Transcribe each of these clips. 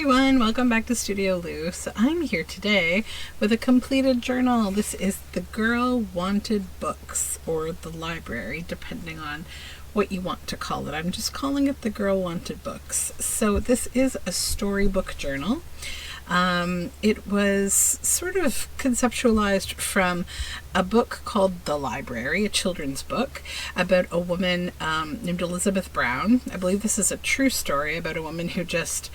everyone, welcome back to Studioloo. So I'm here today with a completed journal. This is the Girl Wanted Books, or the library, depending on what you want to call it. I'm just calling it the Girl Wanted Books. So this is a storybook journal. It was sort of conceptualized from a book called The Library, a children's book about a woman named Elizabeth Brown. I believe this is a true story about a woman who just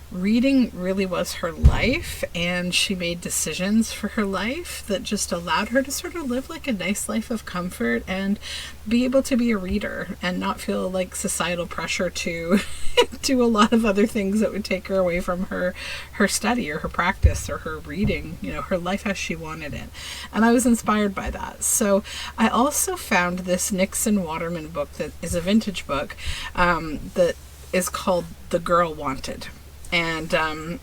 reading really was her life, and she made decisions for her life that just allowed her to sort of live like a nice life of comfort and be able to be a reader and not feel like societal pressure to do a lot of other things that would take her away from her study or her practice or her reading, her life as she wanted it. And I was inspired by that. So I also found this Nixon Waterman book that is a vintage book that is called The Girl Wanted. And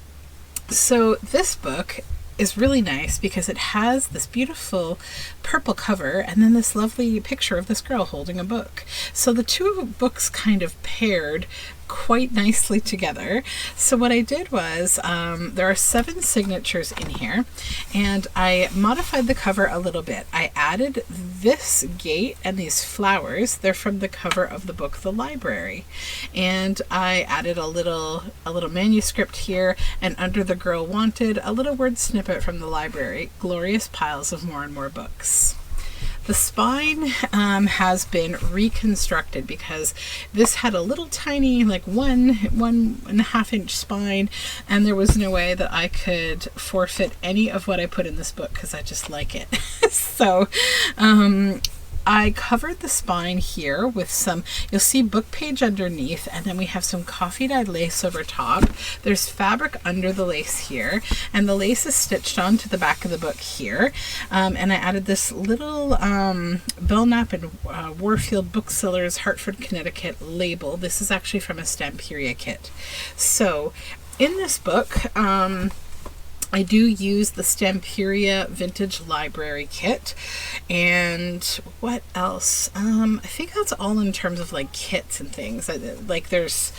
so this book is really nice because it has this beautiful purple cover and then this lovely picture of this girl holding a book. So the two books kind of paired quite nicely together. So what I did was, there are 7 signatures in here, and I modified the cover a little bit. I added this gate and these flowers. They're from the cover of the book The Library, and I added a little manuscript here, and under The Girl Wanted, a little word snippet from the library: glorious piles of more and more books. The spine has been reconstructed because this had a little tiny, like 1.5 inch spine, and there was no way that I could forfeit any of what I put in this book because I just like it. So I covered the spine here with some, you'll see book page underneath, and then we have some coffee dyed lace over top. There's fabric under the lace here, and the lace is stitched onto the back of the book here. And I added this little Belknap and Warfield Booksellers, Hartford, Connecticut label. This is actually from a Stamperia kit. So in this book, I do use the Stamperia Vintage Library Kit. And what else? I think that's all in terms of like kits and things. Like there's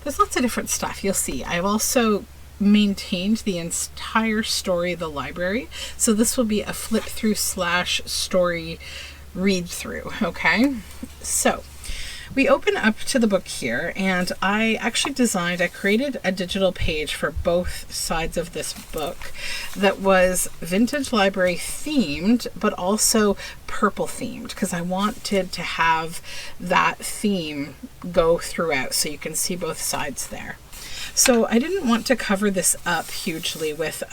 lots of different stuff. You'll see. I've also maintained the entire story of the library. So this will be a flip through / story read through. Okay. So we open up to the book here, and I created a digital page for both sides of this book that was vintage library themed, but also purple themed, because I wanted to have that theme go throughout so you can see both sides there. So I didn't want to cover this up hugely with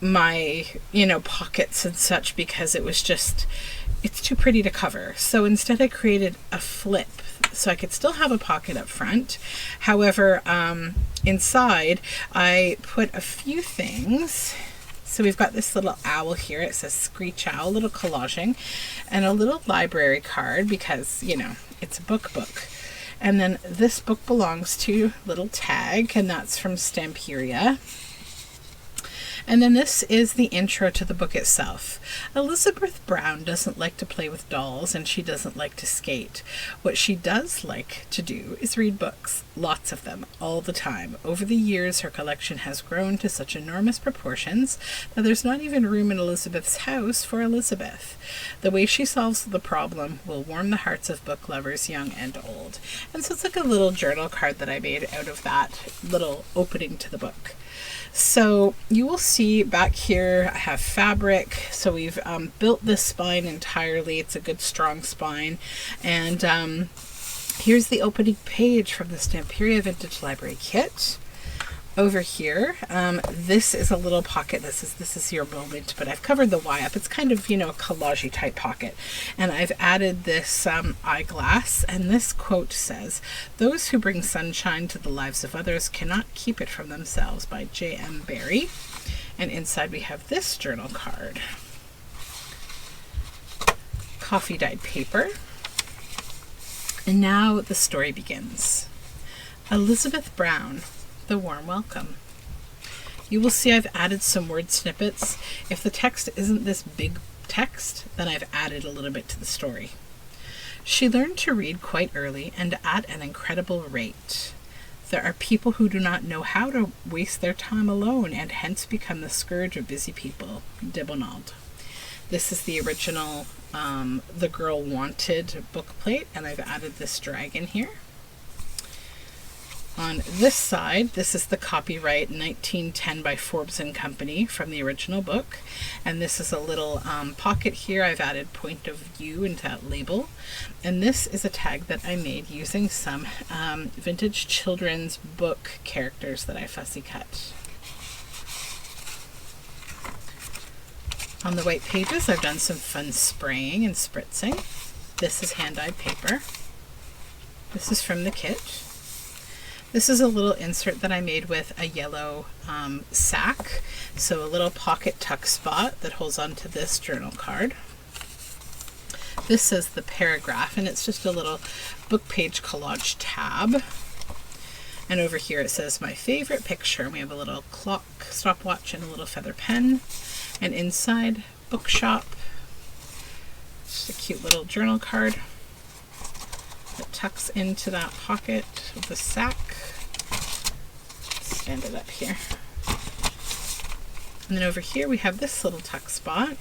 my, pockets and such, because it's too pretty to cover. So instead I created a flip so I could still have a pocket up front. However, inside I put a few things. So we've got this little owl here. It says Screech Owl, little collaging, and a little library card because, it's a book. And then this book belongs to little tag, and that's from Stamperia. And then this is the intro to the book itself. Elizabeth Brown doesn't like to play with dolls, and she doesn't like to skate. What she does like to do is read books, lots of them, all the time. Over the years, her collection has grown to such enormous proportions that there's not even room in Elizabeth's house for Elizabeth. The way she solves the problem will warm the hearts of book lovers, young and old. And so it's like a little journal card that I made out of that little opening to the book. So you will see back here I have fabric. So we've built this spine entirely. It's a good strong spine. And here's the opening page from the Stamperia Vintage Library Kit. Over here, this is a little pocket. This is your moment, but I've covered the Y up. It's kind of, a collage-y type pocket. And I've added this eyeglass, and this quote says, "Those who bring sunshine to the lives of others cannot keep it from themselves," by J.M. Barrie. And inside we have this journal card. Coffee-dyed paper. And now the story begins. Elizabeth Brown, The Warm Welcome. You will see I've added some word snippets. If the text isn't this big text, then I've added a little bit to the story. She learned to read quite early and at an incredible rate. There are people who do not know how to waste their time alone and hence become the scourge of busy people. De Bonald. This is the original The Girl Wanted bookplate, and I've added this dragon here. On this side, this is the copyright 1910 by Forbes and Company from the original book. And this is a little pocket here. I've added point of view into that label. And this is a tag that I made using some vintage children's book characters that I fussy cut. On the white pages, I've done some fun spraying and spritzing. This is hand-dyed paper. This is from the kit. This is a little insert that I made with a yellow sack, so a little pocket tuck spot that holds onto this journal card. This says the paragraph, and it's just a little book page collage tab. And over here it says my favorite picture, and we have a little clock, stopwatch, and a little feather pen. And inside, bookshop, just a cute little journal card that tucks into that pocket of the sack. Stand it up here. And then over here we have this little tuck spot.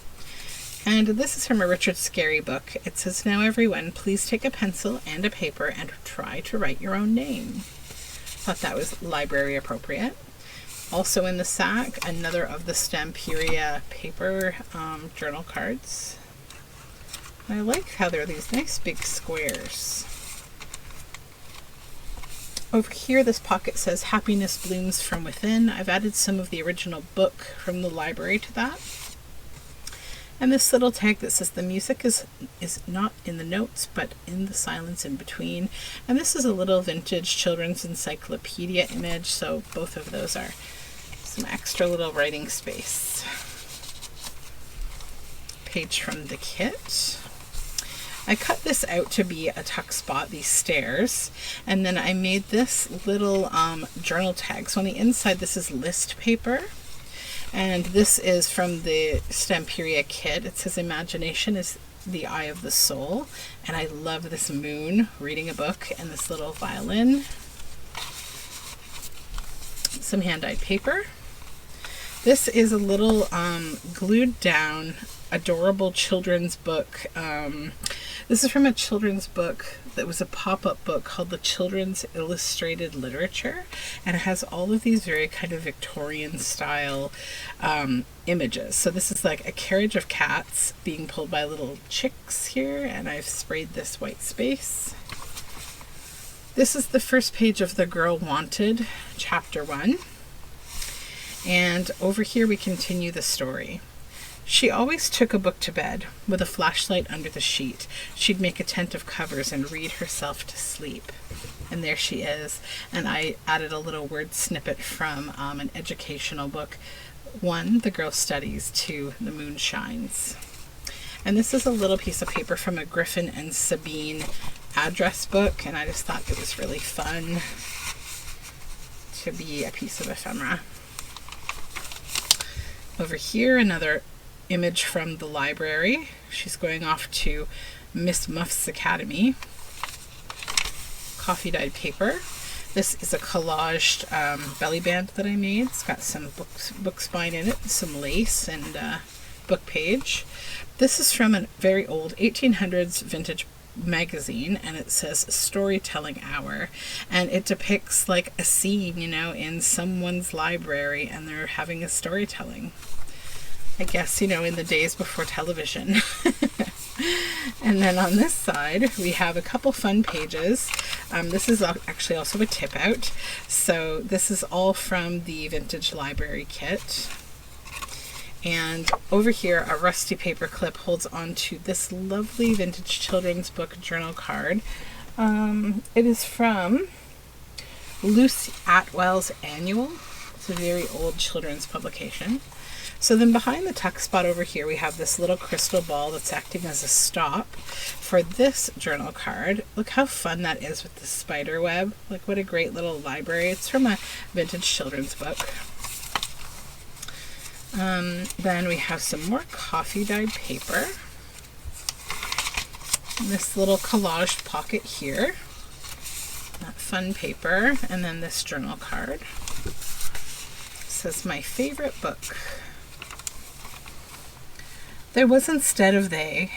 And this is from a Richard Scarry book. It says, now everyone, please take a pencil and a paper and try to write your own name. Thought that was library appropriate. Also in the sack, another of the Stamperia paper journal cards. I like how they're these nice big squares. Over here, this pocket says happiness blooms from within. I've added some of the original book from the library to that. And this little tag that says the music is not in the notes, but in the silence in between. And this is a little vintage children's encyclopedia image, so both of those are some extra little writing space. Page from the kit. I cut this out to be a tuck spot, these stairs, and then I made this little journal tag. So on the inside, this is list paper, and this is from the Stamperia kit. It says imagination is the eye of the soul, and I love this moon reading a book and this little violin. Some hand-dyed paper. This is a little glued down adorable children's book. This is from a children's book that was a pop-up book called the Children's Illustrated Literature, and it has all of these very kind of Victorian style images. So this is like a carriage of cats being pulled by little chicks here, and I've sprayed this white space. This is the first page of The Girl Wanted, chapter 1. And over here we continue the story. She always took a book to bed, with a flashlight under the sheet. She'd make a tent of covers and read herself to sleep. And there she is. And I added a little word snippet from an educational book. 1, The Girl Studies. 2, The Moon Shines. And this is a little piece of paper from a Griffin and Sabine address book, and I just thought it was really fun to be a piece of ephemera. Over here, another image from the library. She's going off to Miss Muff's Academy. Coffee dyed paper. This is a collaged belly band that I made. It's got some book spine in it, some lace, and book page. This is from a very old 1800s vintage magazine, and it says Storytelling Hour, and it depicts like a scene, you know, in someone's library, and they're having a storytelling. I guess, you know, in the days before television. And then on this side, we have a couple fun pages. This is actually also a tip out. So this is all from the Vintage Library kit. And over here, a rusty paper clip holds on to this lovely vintage children's book journal card. It is from Lucy Atwell's Annual. It's a very old children's publication. So then behind the tuck spot over here, we have this little crystal ball that's acting as a stop for this journal card. Look how fun that is with the spider web. Like, what a great little library. It's from a vintage children's book. Then we have some more coffee dyed paper. And this little collaged pocket here. That fun paper, and then this journal card. It says, my favorite book. There was instead of they.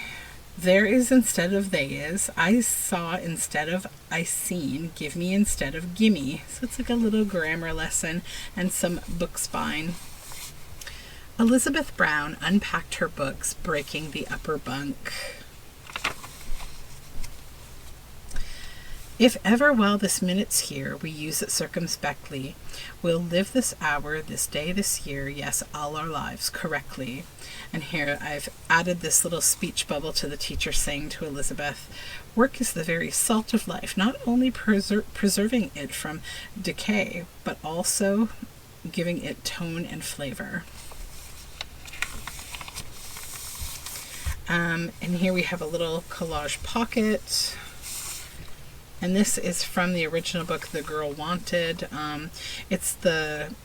There is instead of they is. I saw instead of I seen. Give me instead of gimme. So it's like a little grammar lesson and some book spine. Elizabeth Brown unpacked her books, breaking the upper bunk. If ever while this minute's here, we use it circumspectly, we'll live this hour, this day, this year, yes, all our lives correctly. And here I've added this little speech bubble to the teacher saying to Elizabeth, work is the very salt of life, not only preserving it from decay, but also giving it tone and flavor. And here we have a little collage pocket. And this is from the original book, The Girl Wanted. It's the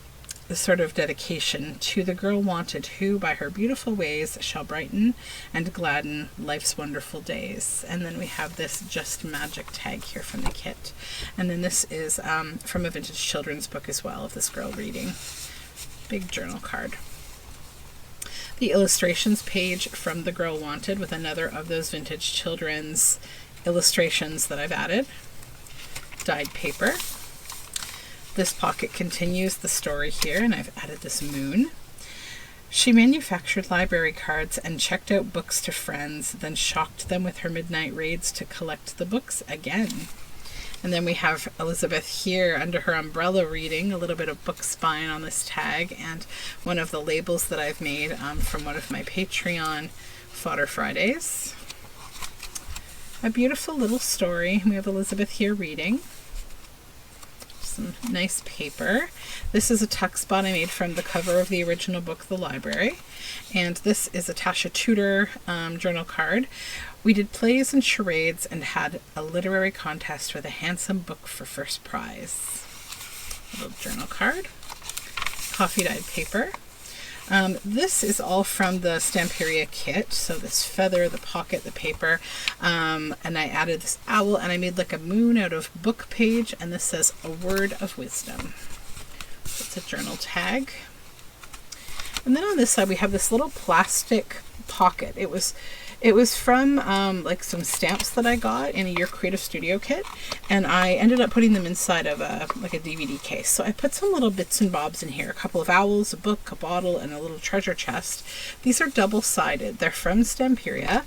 sort of dedication to the girl wanted who, by her beautiful ways, shall brighten and gladden life's wonderful days. And then we have this Just Magic tag here from the kit. And then this is from a vintage children's book as well, of this girl reading. Big journal card. The illustrations page from The Girl Wanted with another of those vintage children's illustrations that I've added. Dyed paper. This pocket continues the story here, and I've added this moon. She manufactured library cards and checked out books to friends, then shocked them with her midnight raids to collect the books again. And then we have Elizabeth here under her umbrella reading, a little bit of book spine on this tag, and one of the labels that I've made from one of my Patreon Fodder Fridays. A beautiful little story. We have Elizabeth here reading. Some nice paper. This is a tuck spot I made from the cover of the original book, The Library. And this is a Tasha Tudor journal card. We did plays and charades and had a literary contest with a handsome book for first prize. A little journal card. Coffee dyed paper. This is all from the Stamperia kit. So this feather, the pocket, the paper, and I added this owl, and I made like a moon out of book page, and this says a word of wisdom. So it's a journal tag. And then on this side we have this little plastic pocket. It was from like some stamps that I got in a Your Creative Studio kit, and I ended up putting them inside of a DVD case. So I put some little bits and bobs in here, a couple of owls, a book, a bottle, and a little treasure chest. These are double-sided. They're from Stamperia,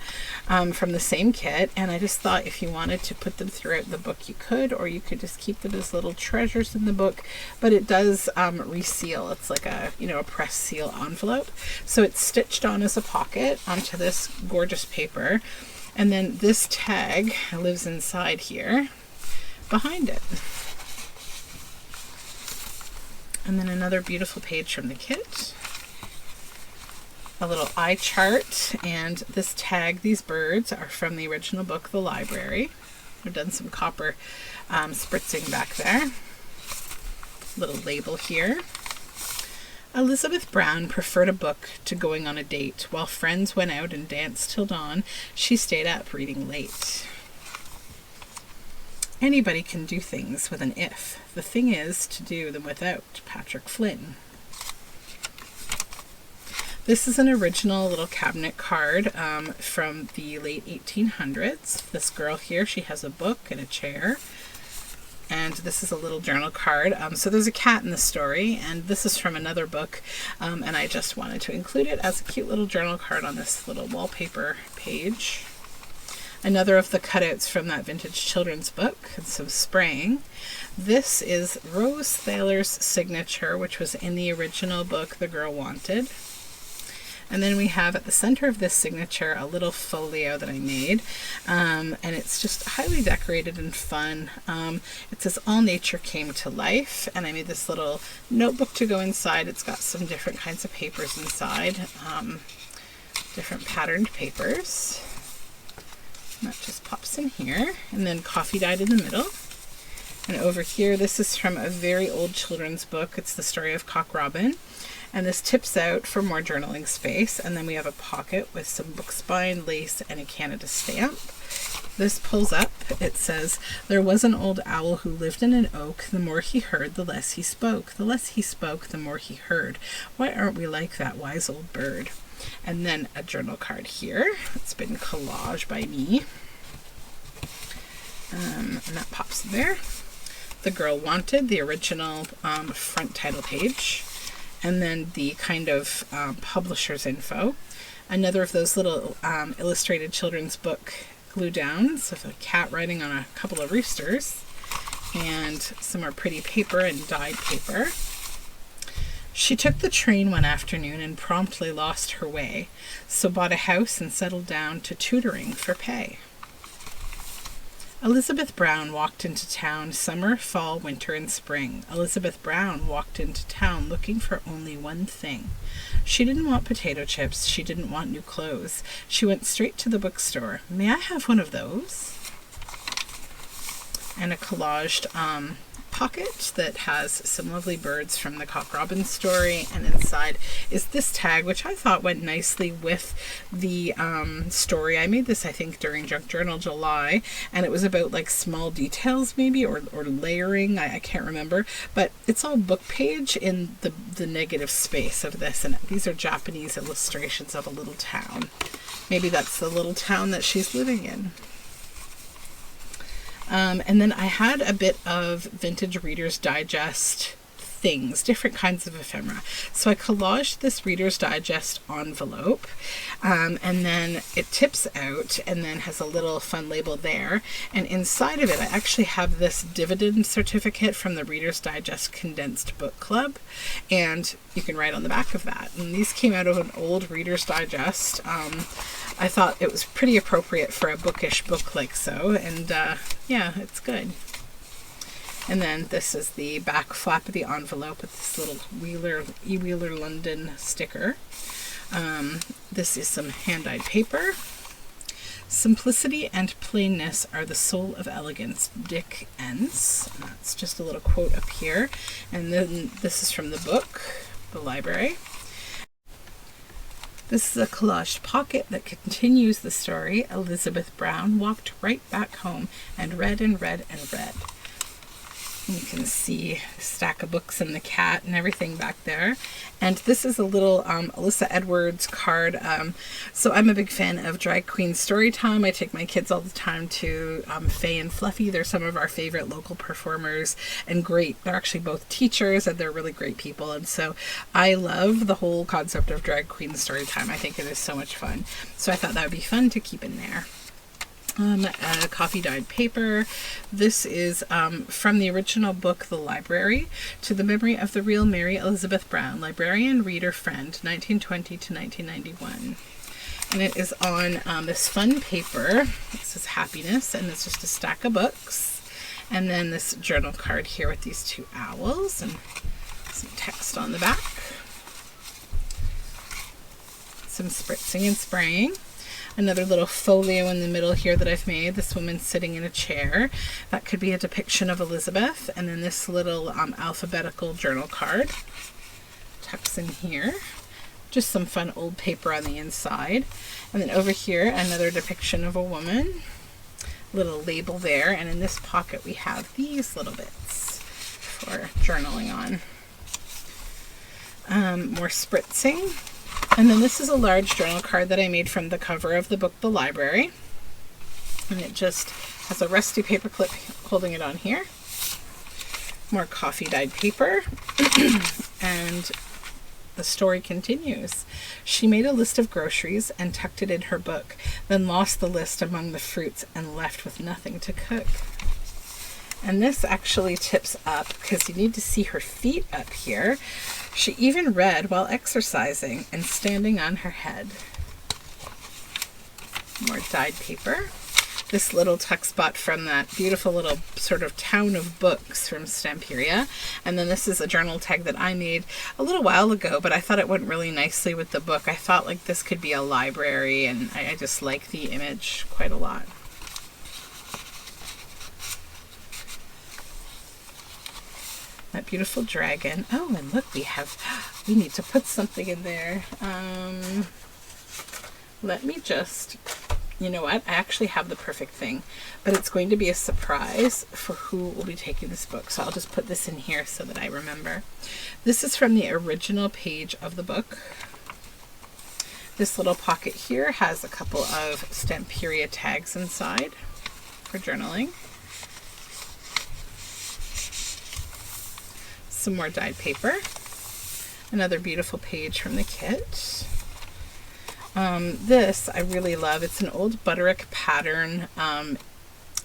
from the same kit, and I just thought if you wanted to put them throughout the book you could, or you could just keep them as little treasures in the book, but it does reseal. It's like a press seal envelope. So it's stitched on as a pocket onto this gorgeous paper, and then this tag lives inside here behind it. And then another beautiful page from the kit, a little eye chart, and this tag, these birds are from the original book, The Library. I've done some copper spritzing back there. Little label here. Elizabeth Brown preferred a book to going on a date. While friends went out and danced till dawn, she stayed up reading late. Anybody can do things with an if. The thing is to do them without. Patrick Flynn. This is an original little cabinet card from the late 1800s. This girl here, she has a book and a chair. And this is a little journal card. So there's a cat in the story, and this is from another book, and I just wanted to include it as a cute little journal card on this little wallpaper page. Another of the cutouts from that vintage children's book, and some spraying. This is Rose Thaler's signature, which was in the original book, The Girl Wanted. And then we have at the center of this signature a little folio that I made, and it's just highly decorated and fun. It says all nature came to life, and I made this little notebook to go inside. It's got some different kinds of papers inside, different patterned papers. And that just pops in here, and then coffee dyed in the middle. And over here, this is from a very old children's book. It's the story of Cock Robin. And this tips out for more journaling space. And then we have a pocket with some book spine, lace, and a Canada stamp. this pulls up. It says, "There was an old owl who lived in an oak. The more he heard, the less he spoke. The less he spoke, the more he heard. Why aren't we like that wise old bird?" And then a journal card here. It's been collaged by me. And that pops there. The Girl Wanted, the original front title page. And then the kind of publisher's info. Another of those little illustrated children's book glue downs with a cat riding on a couple of roosters. And some more pretty paper and dyed paper. She took the train one afternoon and promptly lost her way, so bought a house and settled down to tutoring for pay. Elizabeth Brown walked into town summer, fall, winter, and spring. Elizabeth Brown walked into town looking for only one thing. She didn't want potato chips. She didn't want new clothes. She went straight to the bookstore. "May I have one of those?" And a collaged pocket that has some lovely birds from the Cock Robin story, and inside is this tag, which I thought went nicely with the story. I made this, I think, during Junk Journal July, and it was about like small details maybe, or layering, I can't remember, but it's all book page in the negative space of this, and these are Japanese illustrations of a little town. Maybe that's the little town that she's living in. And then I had a bit of vintage Reader's Digest things, different kinds of ephemera. So I collaged this Reader's Digest envelope, and then it tips out and then has a little fun label there. And inside of it, I actually have this dividend certificate from the Reader's Digest Condensed Book Club, and you can write on the back of that. And these came out of an old Reader's Digest. I thought it was pretty appropriate for a bookish book like so, and yeah, it's good. And then this is the back flap of the envelope with this little Wheeler London sticker. This is some hand-dyed paper. "Simplicity and plainness are the soul of elegance." Dick Enns. That's just a little quote up here. And then this is from the book, The Library. This is a collaged pocket that continues the story. Elizabeth Brown walked right back home and read and read and read. You can see a stack of books and the cat and everything back there. And this is a little Alyssa Edwards card. So I'm a big fan of Drag Queen Storytime. I take my kids all the time to Faye and Fluffy. They're some of our favorite local performers and great. They're actually both teachers and they're really great people. And so I love the whole concept of Drag Queen Storytime. I think it is so much fun. So I thought that would be fun to keep in there. Coffee dyed paper. This is from the original book, The Library, to the memory of the real Mary Elizabeth Brown, librarian, reader, friend, 1920 to 1991. And it is on this fun paper. It says happiness, and it's just a stack of books. And then this journal card here with these two owls and some text on the back. Some spritzing and spraying. Another little folio in the middle here that I've made. This woman sitting in a chair. That could be a depiction of Elizabeth. And then this little alphabetical journal card tucks in here. Just some fun old paper on the inside. And then over here, another depiction of a woman. Little label there. And in this pocket, we have these little bits for journaling on. More spritzing. And then this is a large journal card that I made from the cover of the book, The Library. And it just has a rusty paper clip holding it on here. More coffee dyed paper. And the story continues. She made a list of groceries and tucked it in her book, then lost the list among the fruits and left with nothing to cook. And this actually tips up because you need to see her feet up here. She even read while exercising and standing on her head. More dyed paper. This little tuck spot from that beautiful little sort of town of books from Stamperia. And then this is a journal tag that I made a little while ago, but I thought it went really nicely with the book. I thought like this could be a library, and I just like the image quite a lot. That beautiful dragon. Oh, and look, we need to put something in there. Let me just You know what? I actually have the perfect thing, but it's going to be a surprise for who will be taking this book. So I'll just put this in here so that I remember. This is from the original page of the book. This little pocket here has a couple of Stamperia tags inside for journaling. Some more dyed paper. Another beautiful page from the kit. This I really love. It's an old Butterick pattern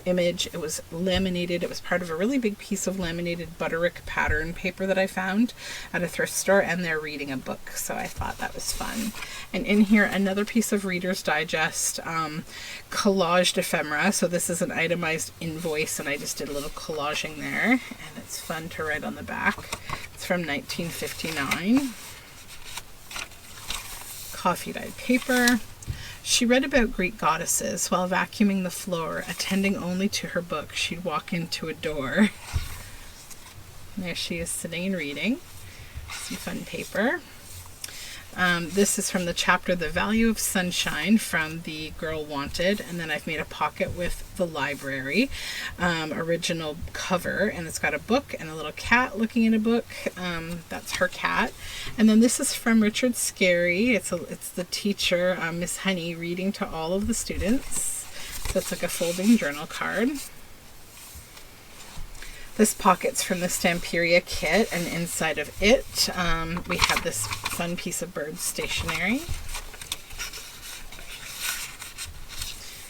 image. It was laminated. It was part of a really big piece of laminated Butterick pattern paper that I found at a thrift store, and they're reading a book, so I thought that was fun. And in here, another piece of Reader's Digest collaged ephemera. So this is an itemized invoice, and I just did a little collaging there, and it's fun to write on the back. It's from 1959. Coffee dyed paper. She read about Greek goddesses while vacuuming the floor, attending only to her book. She'd walk into a door. There she is sitting and reading. Some fun paper. This is from the chapter The Value of Sunshine from The Girl Wanted, and then I've made a pocket with The Library original cover, and it's got a book and a little cat looking in a book. That's her cat. And then this is from Richard Scarry. It's the teacher, Miss Honey, reading to all of the students. So it's like a folding journal card. This pocket's from the Stamperia kit, and inside of it we have this fun piece of bird stationery.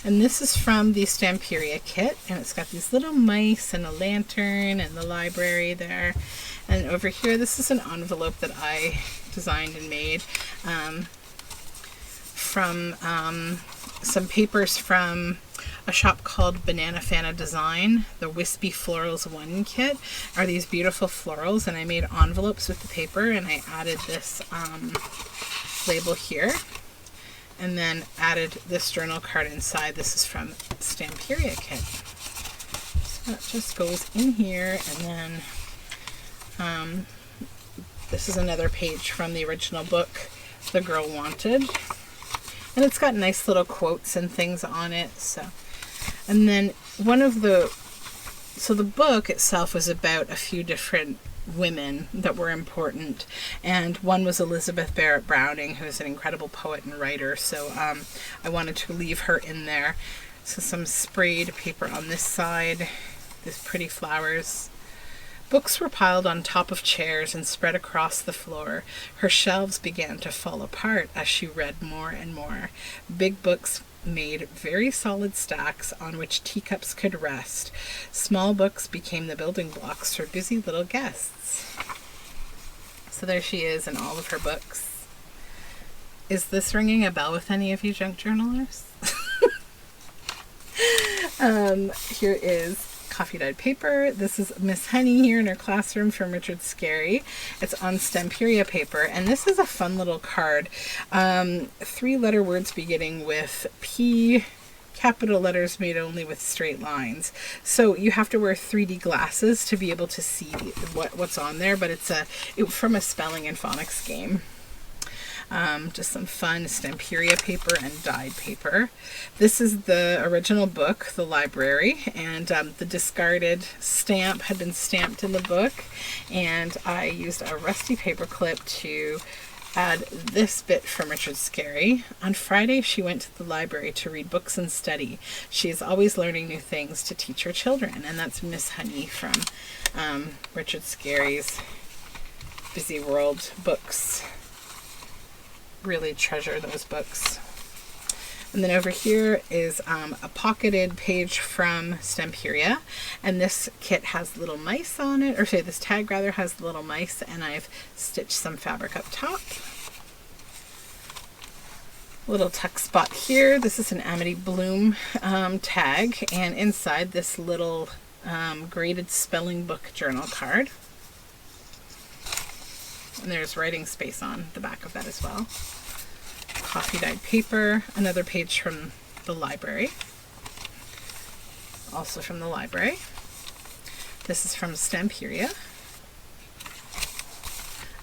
And this is from the Stamperia kit, and it's got these little mice and a lantern and the library there. And over here, this is an envelope that I designed and made from some papers from a shop called Banana Fana Design. The Wispy Florals 1 kit are these beautiful florals, and I made envelopes with the paper, and I added this label here, and then added this journal card inside. This is from Stamperia kit. So that just goes in here, and then this is another page from the original book, The Girl Wanted. And it's got nice little quotes and things on it. So, and then the book itself was about a few different women that were important, and one was Elizabeth Barrett Browning, who is an incredible poet and writer. So I wanted to leave her in there. So some sprayed paper on this side, these pretty flowers. Books were piled on top of chairs and spread across the floor. Her shelves began to fall apart as she read more and more. Big books made very solid stacks on which teacups could rest. Small books became the building blocks for busy little guests. So there she is in all of her books. Is this ringing a bell with any of you junk journalers? Here is coffee dyed paper. This is Miss Honey here in her classroom from Richard Scarry. It's on Stamperia paper, and this is a fun little card. 3-letter words beginning with P, capital letters made only with straight lines. So you have to wear 3D glasses to be able to see what's on there, but it's from a spelling and phonics game. Just some fun Stamperia paper and dyed paper. This is the original book, The Library, and the discarded stamp had been stamped in the book, and I used a rusty paper clip to add this bit from Richard Scarry. On Friday, she went to the library to read books and study. She is always learning new things to teach her children, and that's Miss Honey from Richard Scarry's Busy World books. Really treasure those books. And then over here is a pocketed page from Stamperia, and this kit has little mice on it, or say this tag rather has little mice, and I've stitched some fabric up top. Little tuck spot here. This is an Amity Bloom tag, and inside this little graded spelling book journal card. And there's writing space on the back of that as well. Coffee dyed paper, another page from the library. Also from the library. This is from Stamperia.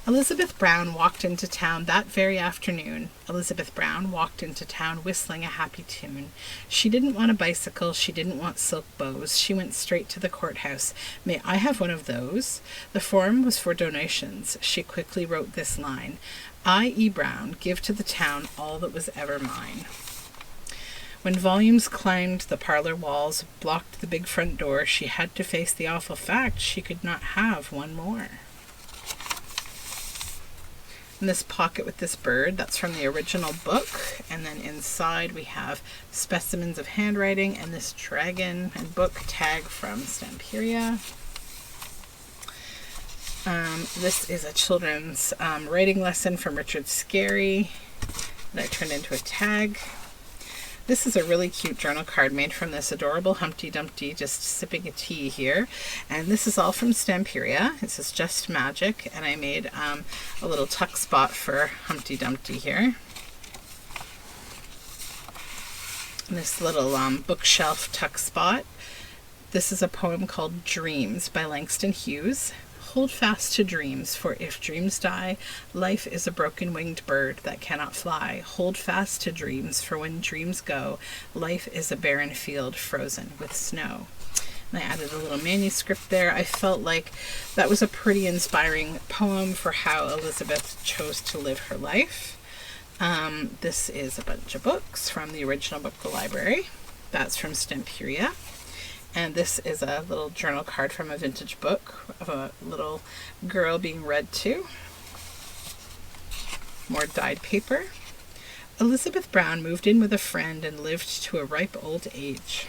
Elizabeth Brown walked into town that very afternoon. Elizabeth Brown walked into town whistling a happy tune. She didn't want a bicycle. She didn't want silk bows. She went straight to the courthouse. May I have one of those? The form was for donations. She quickly wrote this line. I, E. Brown, give to the town all that was ever mine. When volumes climbed the parlor walls, blocked the big front door, she had to face the awful fact she could not have one more. And this pocket with this bird, that's from the original book. And then inside we have specimens of handwriting and this dragon and book tag from Stamperia. This is a children's writing lesson from Richard Scarry that I turned into a tag. This is a really cute journal card made from this adorable Humpty Dumpty just sipping a tea here. And this is all from Stamperia. This is Just Magic, and I made a little tuck spot for Humpty Dumpty here. And this little bookshelf tuck spot. This is a poem called Dreams by Langston Hughes. Hold fast to dreams, for if dreams die, life is a broken-winged bird that cannot fly. Hold fast to dreams, for when dreams go, life is a barren field frozen with snow. And I added a little manuscript there. I felt like that was a pretty inspiring poem for how Elizabeth chose to live her life. This is a bunch of books from the original book, The Library. That's from Stamperia. And this is a little journal card from a vintage book of a little girl being read to. More dyed paper. Elizabeth Brown moved in with a friend and lived to a ripe old age.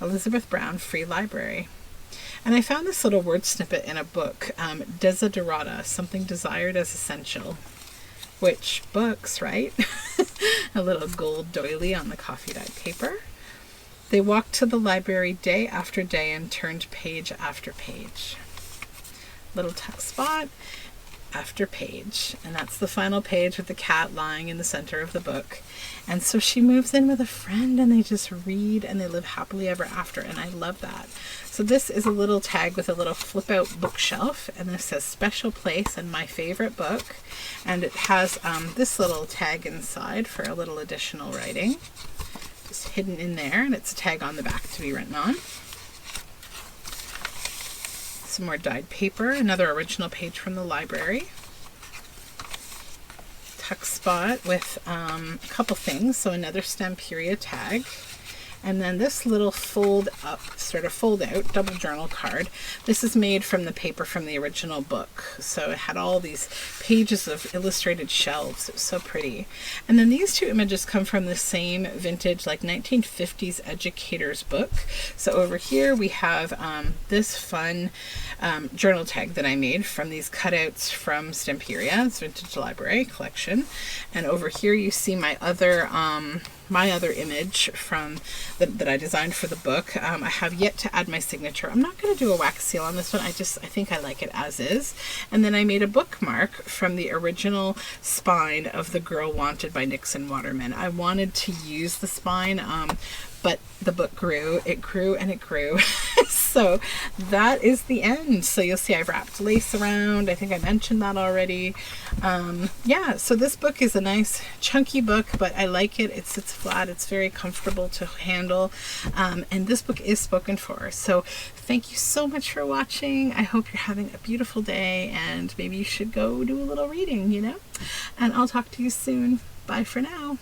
Elizabeth Brown Free Library. And I found this little word snippet in a book, Desiderata, something desired as essential. Which books, right? A little gold doily on the coffee dyed paper. They walked to the library day after day and turned page after page. Little tuck spot after page. And that's the final page with the cat lying in the center of the book. And so she moves in with a friend and they just read and they live happily ever after. And I love that. So this is a little tag with a little flip out bookshelf. And this says special place and my favorite book. And it has this little tag inside for a little additional writing. Just hidden in there, and it's a tag on the back to be written on. Some more dyed paper, another original page from the library. Tuck spot with a couple things, so another Stamperia tag. And then this little fold up, sort of fold out double journal card. This is made from the paper from the original book. So it had all these pages of illustrated shelves. It was so pretty. And then these two images come from the same vintage, like 1950s educator's book. So over here we have this fun journal tag that I made from these cutouts from Stamperia. It's Vintage Library collection. And over here you see my other image from that I designed for the book. I have yet to add my signature. I'm not going to do a wax seal on this one. I think I like it as is. And then I made a bookmark from the original spine of The Girl Wanted by Nixon Waterman. I wanted to use the spine, but the book grew, it grew, and it grew. So that is the end. So you'll see I've wrapped lace around. I think I mentioned that already. Yeah, so this book is a nice chunky book, but I like it. It sits flat. It's very comfortable to handle. And this book is spoken for. So thank you so much for watching. I hope you're having a beautiful day, and maybe you should go do a little reading, And I'll talk to you soon. Bye for now.